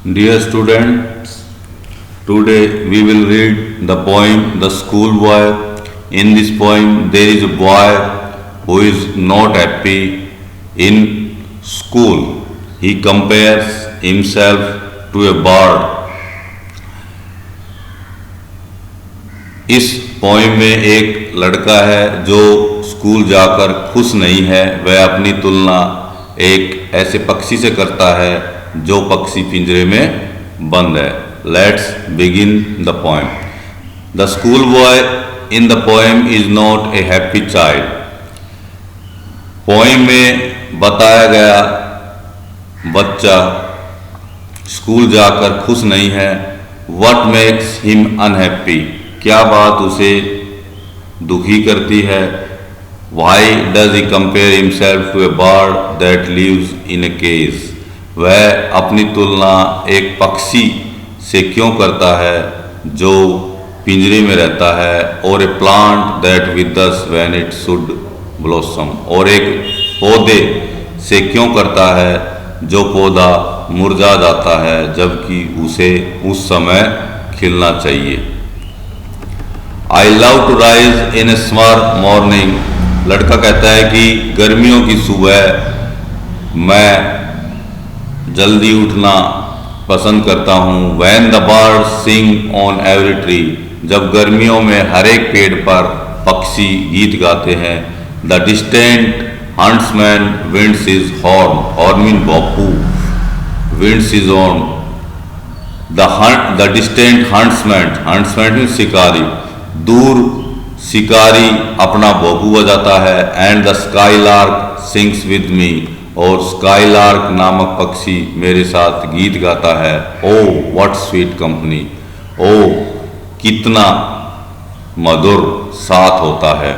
Dear students, today we will read the poem The Schoolboy. In this poem, there is a boy who is not happy in school. He compares himself to a bird. इस poem में एक लड़का है जो school जाकर खुश नहीं है। वह अपनी तुलना एक ऐसे पक्षी से करता है जो पक्षी पिंजरे में बंद है। Let's begin the poem. The school boy in the poem is not a happy child. Poem में बताया गया बच्चा स्कूल जाकर खुश नहीं है। What makes him unhappy? क्या बात उसे दुखी करती है? Why does he compare himself to a bird that lives in a cage? वह अपनी तुलना एक पक्षी से क्यों करता है जो पिंजरे में रहता है? और a plant that withers when it should blossom? और एक पौधे से क्यों करता है जो पौधा मुरझा जाता है जबकि उसे उस समय खिलना चाहिए। I love to rise in a summer morning. लड़का कहता है कि गर्मियों की सुबह मैं जल्दी उठना पसंद करता हूँ। When the bird sing on every tree. जब गर्मियों में हर एक पेड़ पर पक्षी गीत गाते हैं। The distant huntsman winds his horn. Horn mean Bapu, winds his on. The distant huntsman, huntsman mean शिकारी। दूर शिकारी अपना भोंपू बजाता है। And the sky lark sings with me. और स्काई लार्क नामक पक्षी मेरे साथ गीत गाता है। O what sweet company. ओ कितना मधुर साथ होता है।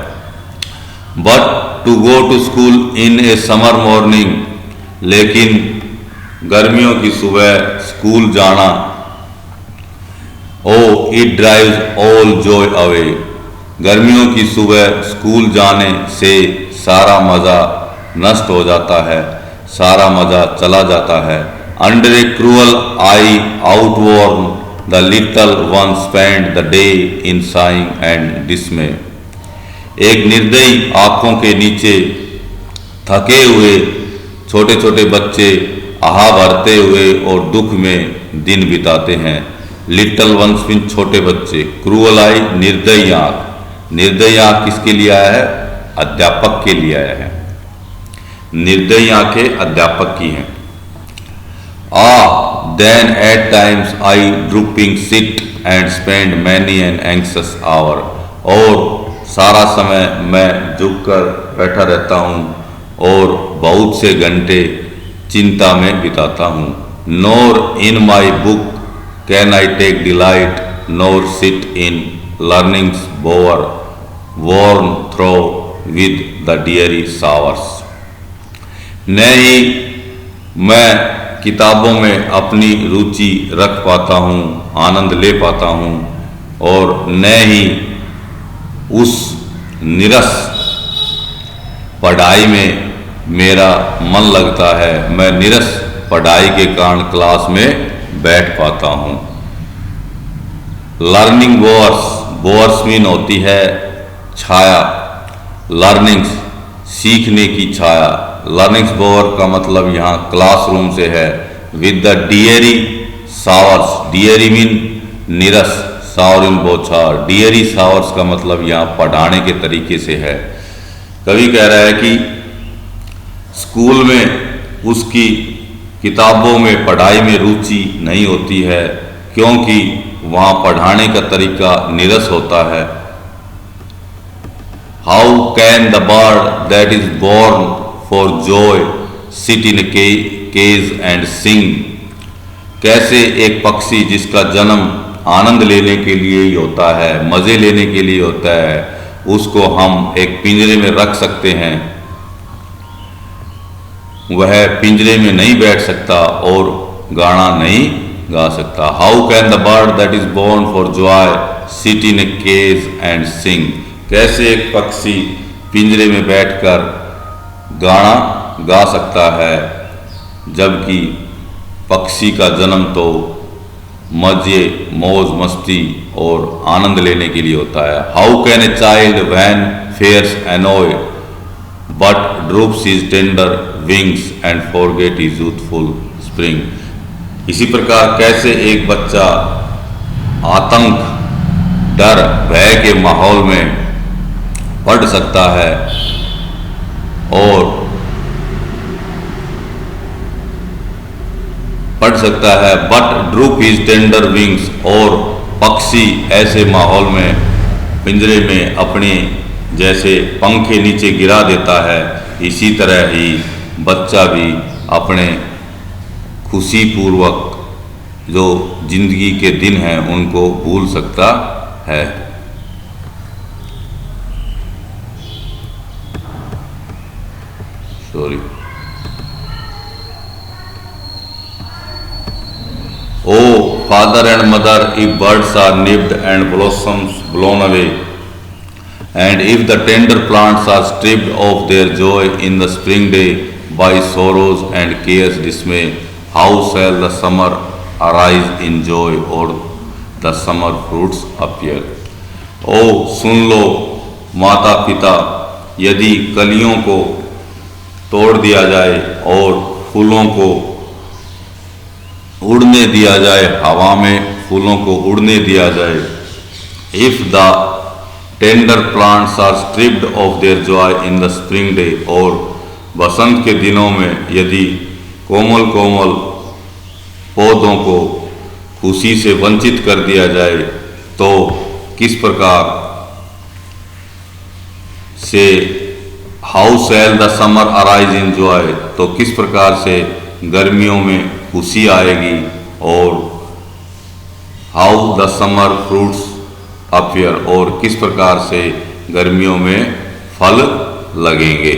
But to go to school in a summer morning. लेकिन गर्मियों की सुबह स्कूल जाना, O it drives all joy away. गर्मियों की सुबह स्कूल जाने से सारा मज़ा नष्ट हो जाता है, सारा मज़ा चला जाता है। Under a cruel eye outworn the little one spend the day in sighing and dismay. एक निर्दयी आंखों के नीचे थके हुए छोटे छोटे बच्चे आहा भरते हुए और दुख में दिन बिताते हैं। लिटल वंस मीन छोटे बच्चे। क्रूअल आई निर्दयी आंख। निर्दयी आंख किसके लिए आया है? अध्यापक के लिए आया है। निर्दयी आंखें अध्यापक की हैं। Then at times I drooping sit and spend many an anxious hour. और सारा समय मैं झुककर बैठा रहता हूँ और बहुत से घंटे चिंता में बिताता हूँ। Nor in my book can I take delight, nor sit in learning's bower worn through with the dreary showers. न ही मैं किताबों में अपनी रुचि रख पाता हूँ, आनंद ले पाता हूँ, और न ही उस निरस पढ़ाई में मेरा मन लगता है। मैं निरस पढ़ाई के कारण क्लास में बैठ पाता हूँ। लर्निंग बोअर्स, बोअर्स मीन होती है छाया। लर्निंग्स सीखने की छाया। लर्निंग्स बोअर का मतलब यहाँ क्लासरूम से है। With the dreary showers, dreary mean निरस, सावर इन बोछार। डियरी सावर्स का मतलब यहाँ पढ़ाने के तरीके से है। कवि कह रहा है कि स्कूल में उसकी किताबों में पढ़ाई में रुचि नहीं होती है क्योंकि वहाँ पढ़ाने का तरीका निरस होता है। How can the bird that is born for joy sit in cage and sing? कैसे एक पक्षी जिसका जन्म आनंद लेने के लिए ही होता है, मज़े लेने के लिए होता है, उसको हम एक पिंजरे में रख सकते हैं? वह पिंजरे में नहीं बैठ सकता और गाना नहीं गा सकता। How can the bird that is born for joy sit in a cage and sing? कैसे एक पक्षी पिंजरे में बैठकर गाना गा सकता है जबकि पक्षी का जन्म तो मजे मौज मस्ती और आनंद लेने के लिए होता है। How can a child when fears annoy but droops his tender wings and forget his youthful spring. इसी प्रकार कैसे एक बच्चा आतंक, डर, भय के माहौल में पढ़ सकता है but drupe his tender wings, और पक्षी ऐसे माहौल में पिंजरे में अपने जैसे पंखे नीचे गिरा देता है, इसी तरह ही बच्चा भी अपने खुशी पूर्वक जो जिंदगी के दिन हैं उनको भूल सकता है। Sorry. O father and mother, if birds are nipped and blossoms blown away, and if the tender plants are stripped of their joy in the spring day by sorrows and cares dismay, how shall the summer arise in joy or the summer fruits appear? ओ सुन लो माता पिता, यदि कलियों को तोड़ दिया जाए और फूलों को उड़ने दिया जाए, हवा में फूलों को उड़ने दिया जाए, if the tender plants are stripped off their joy in the spring day, और बसंत के दिनों में यदि कोमल कोमल पौधों को खुशी से वंचित कर दिया जाए, तो किस प्रकार से how shell the summer arise in joy, तो किस प्रकार से गर्मियों में खुशी आएगी, और how the summer fruits appear, और किस प्रकार से गर्मियों में फल लगेंगे।